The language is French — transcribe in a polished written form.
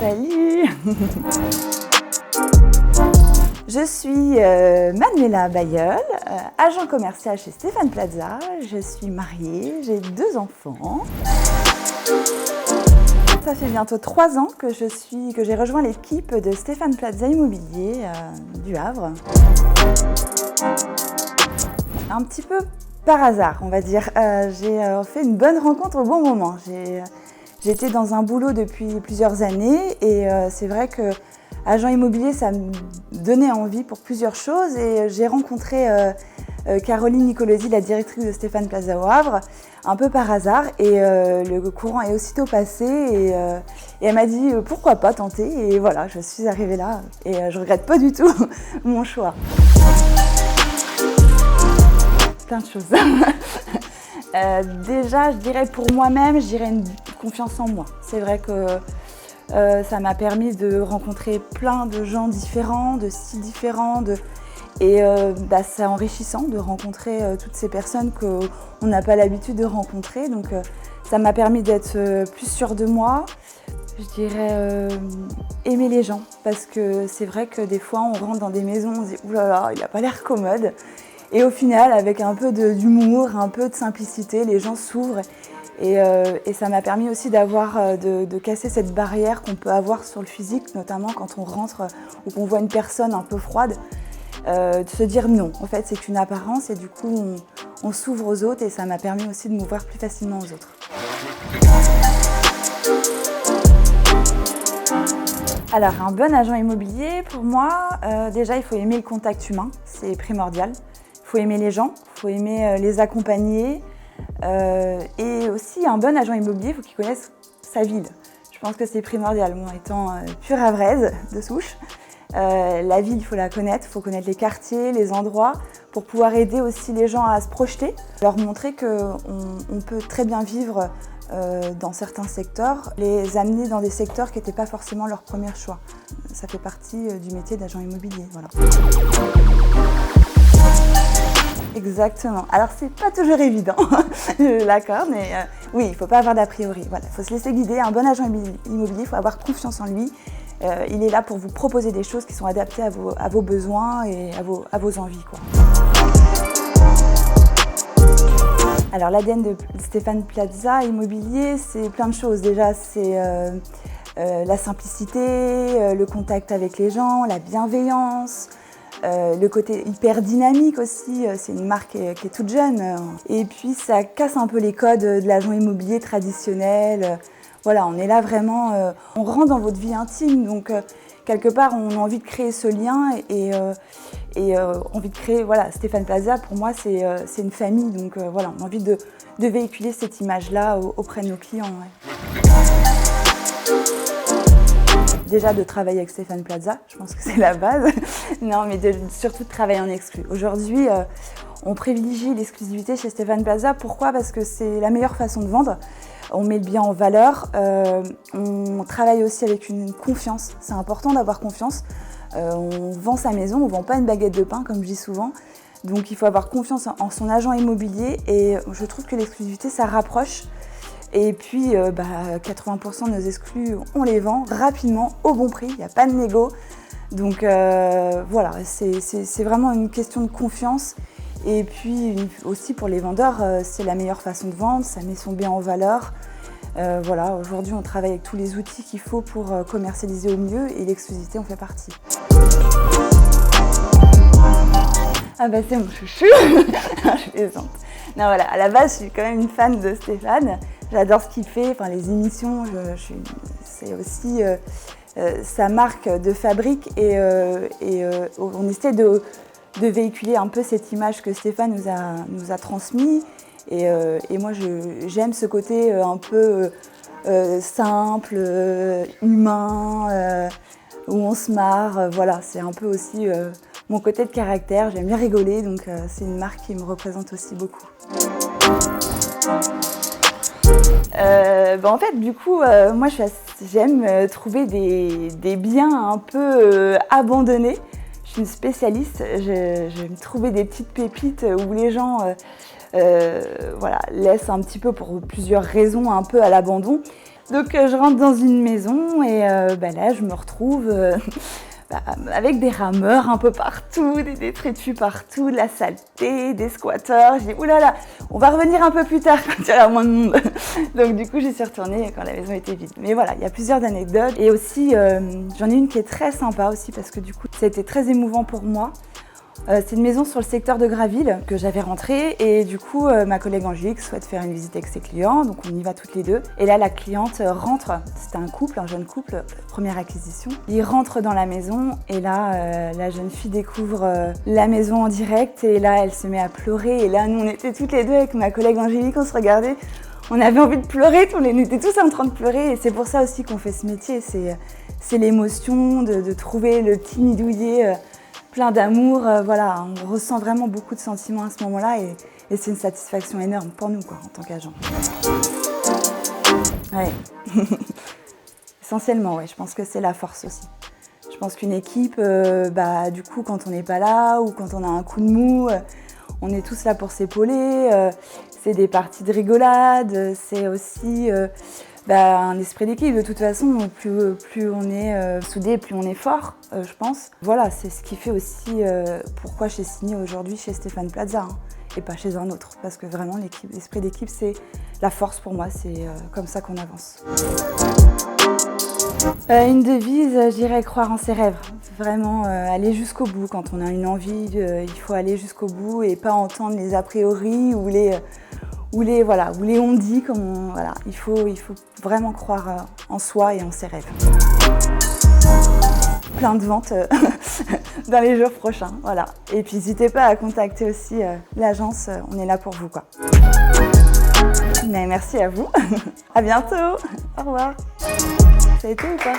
Salut. Je suis Manuela Bayeul, agent commercial chez Stéphane Plaza. Je suis mariée, j'ai 2 enfants. Ça fait bientôt 3 ans que j'ai rejoint l'équipe de Stéphane Plaza Immobilier du Havre. Un petit peu par hasard, on va dire. J'ai fait une bonne rencontre au bon moment. J'étais dans un boulot depuis plusieurs années et c'est vrai que agent immobilier, ça me donnait envie pour plusieurs choses et j'ai rencontré Caroline Nicolosi, la directrice de Stéphane Plaza au Havre, un peu par hasard et le courant est aussitôt passé et elle m'a dit pourquoi pas tenter et voilà, je suis arrivée là et je regrette pas du tout mon choix. Plein de choses. Déjà, je dirais pour moi-même, je dirais une confiance en moi. C'est vrai que ça m'a permis de rencontrer plein de gens différents, de styles différents, et c'est enrichissant de rencontrer toutes ces personnes qu'on n'a pas l'habitude de rencontrer. Donc ça m'a permis d'être plus sûre de moi. Je dirais aimer les gens, parce que c'est vrai que des fois on rentre dans des maisons, on se dit « Ouh là là, il n'a pas l'air commode ». Et au final, avec un peu d'humour, un peu de simplicité, les gens s'ouvrent. Et ça m'a permis aussi de casser cette barrière qu'on peut avoir sur le physique, notamment quand on rentre ou qu'on voit une personne un peu froide, de se dire non, en fait c'est qu'une apparence et du coup on s'ouvre aux autres et ça m'a permis aussi de m'ouvrir plus facilement aux autres. Alors un bon agent immobilier, pour moi, déjà il faut aimer le contact humain, c'est primordial. Il faut aimer les gens, il faut aimer les accompagner. Et aussi, un bon agent immobilier, il faut qu'il connaisse sa ville. Je pense que c'est primordial. Moi, étant pure havraise de souche, la ville, il faut la connaître, il faut connaître les quartiers, les endroits, pour pouvoir aider aussi les gens à se projeter, leur montrer qu'on peut très bien vivre dans certains secteurs, les amener dans des secteurs qui n'étaient pas forcément leur premier choix. Ça fait partie du métier d'agent immobilier. Voilà. Exactement. Alors c'est pas toujours évident, je l'accorde, mais oui, il ne faut pas avoir d'a priori. Voilà, il faut se laisser guider. Un bon agent immobilier, il faut avoir confiance en lui. Il est là pour vous proposer des choses qui sont adaptées à vos besoins et à vos envies, quoi. Alors l'ADN de Stéphane Plaza Immobilier, c'est plein de choses. Déjà, c'est la simplicité, le contact avec les gens, la bienveillance. Le côté hyper dynamique aussi, c'est une marque qui est toute jeune. Et puis ça casse un peu les codes de l'agent immobilier traditionnel. Voilà, on est là vraiment, on rentre dans votre vie intime, donc quelque part on a envie de créer ce lien et envie de créer, voilà, Stéphane Plaza pour moi c'est une famille, donc voilà, on a envie de véhiculer cette image-là auprès de nos clients. Ouais. Déjà de travailler avec Stéphane Plaza, je pense que c'est la base. Non, mais surtout de travailler en exclu. Aujourd'hui, on privilégie l'exclusivité chez Stéphane Plaza. Pourquoi ? Parce que c'est la meilleure façon de vendre. On met le bien en valeur. On travaille aussi avec une confiance. C'est important d'avoir confiance. On vend sa maison, on ne vend pas une baguette de pain, comme je dis souvent. Donc il faut avoir confiance en son agent immobilier. Et je trouve que l'exclusivité, ça rapproche. Et puis 80% de nos exclus, on les vend rapidement, au bon prix, il n'y a pas de négo. Donc voilà, c'est vraiment une question de confiance. Et puis aussi pour les vendeurs, c'est la meilleure façon de vendre, ça met son bien en valeur. Voilà, aujourd'hui on travaille avec tous les outils qu'il faut pour commercialiser au mieux et l'exclusivité en fait partie. Ah bah c'est mon chouchou. Je plaisante. Non voilà, à la base je suis quand même une fan de Stéphane. J'adore ce qu'il fait, enfin, les émissions, c'est aussi sa marque de fabrique et on essaie de véhiculer un peu cette image que Stéphane nous a transmise et moi j'aime ce côté un peu simple, humain, où on se marre, voilà, c'est un peu aussi mon côté de caractère, j'aime bien rigoler, donc c'est une marque qui me représente aussi beaucoup. En fait, du coup, moi j'aime trouver des biens un peu abandonnés. Je suis une spécialiste, j'aime trouver des petites pépites où les gens voilà, laissent un petit peu pour plusieurs raisons un peu à l'abandon. Donc je rentre dans une maison et là je me retrouve avec des rameurs un peu partout, des détritus partout, de la saleté, des squatteurs. Je dis oulala, on va revenir un peu plus tard quand il y aura moins de monde. Donc du coup j'y suis retournée quand la maison était vide. Mais voilà, il y a plusieurs anecdotes et aussi j'en ai une qui est très sympa aussi parce que du coup ça a été très émouvant pour moi. C'est une maison sur le secteur de Graville que j'avais rentrée et du coup ma collègue Angélique souhaite faire une visite avec ses clients, donc on y va toutes les deux. Et là la cliente rentre, c'était un couple, un jeune couple, première acquisition. Ils rentrent dans la maison et là la jeune fille découvre la maison en direct et là elle se met à pleurer et là nous on était toutes les deux avec ma collègue Angélique, on se regardait, on avait envie de pleurer, on était tous en train de pleurer et c'est pour ça aussi qu'on fait ce métier, c'est l'émotion de trouver le petit nid douillet plein d'amour, voilà, on ressent vraiment beaucoup de sentiments à ce moment-là et c'est une satisfaction énorme pour nous quoi, en tant qu'agent. Ouais. Essentiellement, ouais, je pense que c'est la force aussi. Je pense qu'une équipe, du coup, quand on n'est pas là ou quand on a un coup de mou, on est tous là pour s'épauler. C'est des parties de rigolade, c'est aussi un esprit d'équipe. De toute façon, plus on est soudés, plus on est fort, je pense. Voilà, c'est ce qui fait aussi pourquoi j'ai signé aujourd'hui chez Stéphane Plaza et pas chez un autre. Parce que vraiment, l'esprit d'équipe, c'est la force pour moi. C'est comme ça qu'on avance. Une devise, je dirais croire en ses rêves. Vraiment aller jusqu'au bout. Quand on a une envie, il faut aller jusqu'au bout et pas entendre les a priori ou les on-dit. Il faut vraiment croire en soi et en ses rêves. Plein de ventes dans les jours prochains. Voilà. Et puis n'hésitez pas à contacter aussi l'agence, on est là pour vous quoi. Mais merci à vous. À bientôt. Au revoir. Ça a été ou pas ?